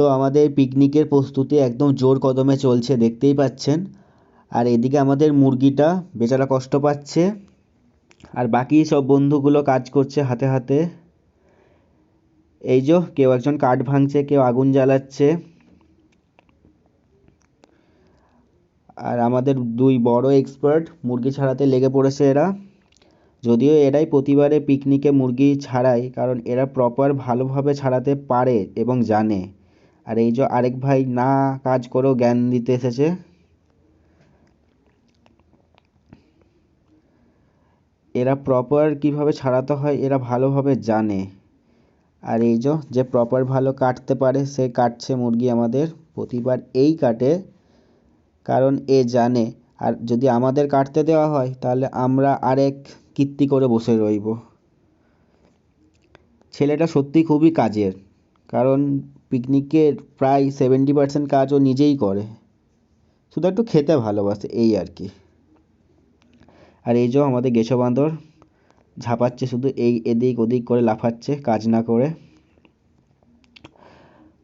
তো আমাদের পিকনিকের প্রস্তুতি একদম জোর কদমে চলছে, দেখতেই পাচ্ছেন। আর এদিকে আমাদের মুরগিটা বেচারা কষ্ট পাচ্ছে, আর বাকি সব বন্ধুগুলো কাজ করছে হাতে হাতে। এই যে কেউ একজন কাঠ ভাঙছে, কেউ আগুন জ্বালাচ্ছে। আর আমাদের দুই বড় এক্সপার্ট মুরগি ছাড়াতে লেগে পড়েছে এরা। যদিও এরাই প্রতিবারে পিকনিকে মুরগি ছাড়ায়, কারণ এরা প্রপার ভালোভাবে ছাড়াতে পারে এবং জানে। আর এই যে আরেক ভাই না কাজ করেও জ্ঞান দিতে এসেছে। এরা প্রপার কিভাবে ছাড়াতে হয় এরা ভালোভাবে জানে। আর এই যে প্রপার ভালো কাটতে পারে সে কাটছে মুরগি আমাদের, প্রতিবার এই কাটে, কারণ এ জানে। আর যদি আমাদের কাটতে দেওয়া হয় তাহলে আমরা আরেক কীর্তি করে বসে রইব। ছেলেটা সত্যি খুবই কাজের, কারণ পিকনিকের প্রায় 70% কাজ ও নিজেই করে, শুধু একটু খেতে ভালোবাসে এই আর কি। আর এই যে আমাদের গেছো বাঁদর ঝাঁপাচ্ছে, শুধু এই এদিক ওদিক করে লাফাচ্ছে কাজ না করে।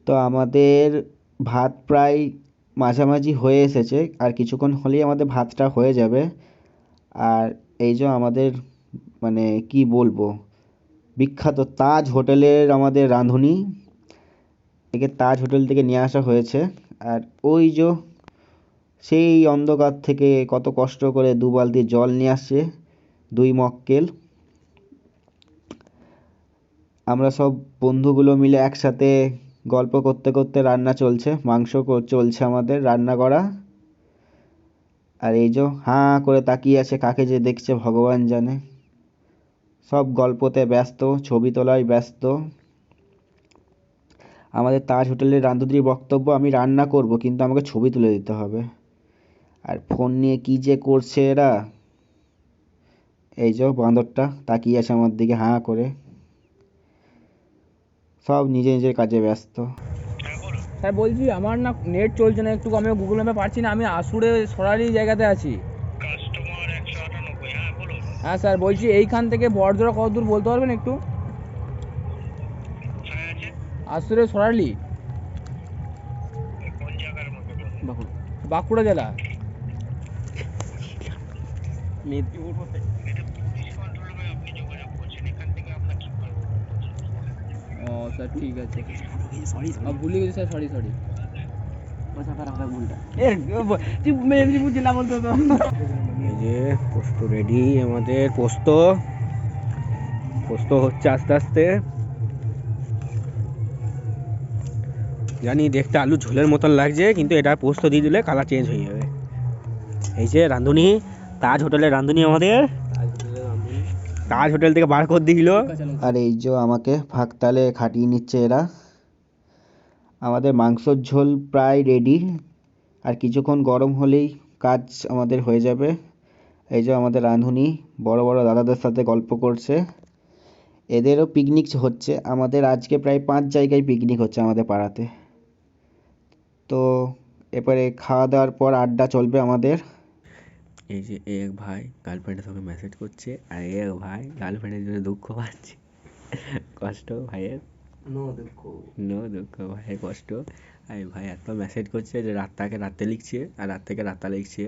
তো আমাদের ভাত প্রায় মাঝামাঝি হয়ে এসেছে, আর কিছুক্ষণ হলেই আমাদের ভাতটা হয়ে যাবে। আর এই যে আমাদের মানে কি বলবো, বিখ্যাত তাজ হোটেলের আমাদের রাঁধুনি, একে তাজ হোটেল থেকে নিয়ে আসা হয়েছে। আর ওই যে সেই অন্ধকার থেকে কত কষ্ট করে 2 বালতি জল নিয়ে আসছে, 2 মক্কেল। আমরা সব বন্ধুগুলো মিলে একসাথে গল্প করতে করতে রান্না চলছে, মাংস চলছে আমাদের রান্না করা। আর এই যে হাঁ করে তাকিয়ে আছে, কাকে যে দেখছে ভগবান জানে। সব গল্পতে ব্যস্ত, ছবি তোলায় ব্যস্ত। আমাদের তাজ হোটেলের রাঁধুনির বক্তব্য, আমি রান্না করব কিন্তু আমাকে ছবি তুলে দিতে হবে। আর ফোন নিয়ে কি যে করছে এরা। এই যে বাঁদরটা তাকিয়ে আছে আমার দিকে হাঁ করে, সব নিজে নিজের কাজে ব্যস্ত। স্যার বলছি আমার না নেট চলছে না, একটু আমি গুগল ম্যাপে পারছি না, আমি আসুরে সরালি জায়গাতে আছি। কাস্টমার 198। হ্যাঁ বলুন। হ্যাঁ স্যার বলছি এইখান থেকে বড়জোড়া কত দূর বলতে পারবেন একটু? কোথায় আছে? আসুরে সরালি, কোন জায়গার মধ্যে বলুন? বাঁকুড়া জেলা। মেদিনীপুর হতে এটা পুলিশ কন্ট্রোল রুমে আপনি যোগাযোগ করছেন, এখান থেকে আপনার কি করবো? ও স্যার ঠিক আছে, সরি ভুলে গেছি স্যার, সরি সরি। এই যে পোস্ত রেডি, আমাদের পোস্ত পোস্ত হচ্ছে আস্তে আস্তে। জানি দেখতে আলু ঝোলের মতন লাগছে, কিন্তু এটা পোস্ত দিয়ে দিলে কালার চেঞ্জ হয়ে যাবে। এই যে রাঁধুনি, তাজ হোটেলের রাঁধুনি আমাদের, তাজ হোটেল থেকে বার করে দিল। আর এই যে আমাকে ফাঁকতালে খাটিয়ে নিচ্ছে এরা। আমাদের মাংসর ঝোল প্রায় রেডি, আর কিছুক্ষণ গরম হলেই কাজ আমাদের হয়ে যাবে। এই যে আমাদের রাঁধুনি বড় বড় দাদাদের সাথে গল্প করছে। এদেরও পিকনিক হচ্ছে, আমাদের আজকে প্রায় 5 জায়গায় পিকনিক হচ্ছে আমাদের পাড়াতে। তো এরপরে খাওয়া দাওয়ার পর আড্ডা চলবে আমাদের। এই যে এক ভাই গার্লফ্রেন্ডের সঙ্গে মেসেজ করছে, আর এক ভাই গার্লফ্রেন্ডের জন্য দুঃখ পাচ্ছে। কষ্ট ভাইয়ের, নো দুঃখ ভাইয়ের কষ্ট। আর ভাই এত মেসেজ করছে যে রাতটাকে রাতে লিখছে আর রাত থেকে রাতটা লিখছে।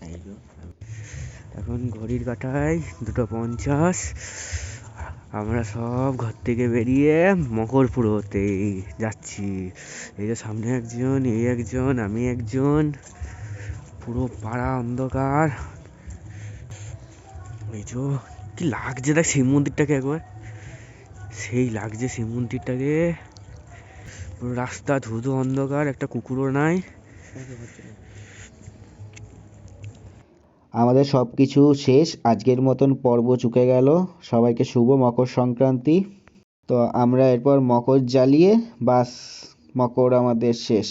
এই যে এখন ঘড়ির কাঁটায় 2:50, আমরা সব ঘর থেকে বেরিয়ে মকরপুর হতে যাচ্ছি। এই যে সামনে একজন, এই একজন, আমি একজন, পুরো পাড়া অন্ধকার। এই যে কি লাগছে দেখ শিব মন্দিরটাকে একবার, সেই লাগছে শিব মন্দিরটাকে। পুরো রাস্তা ধুধু অন্ধকার, একটা কুকুরও নাই। আমাদের সব কিছু শেষ, আজকের মতন পর্ব চুকে গেল। সবাইকে শুভ মকর সংক্রান্তি। তো আমরা এরপর মকর জ্বালিয়ে বাস, মকর আমাদের শেষ।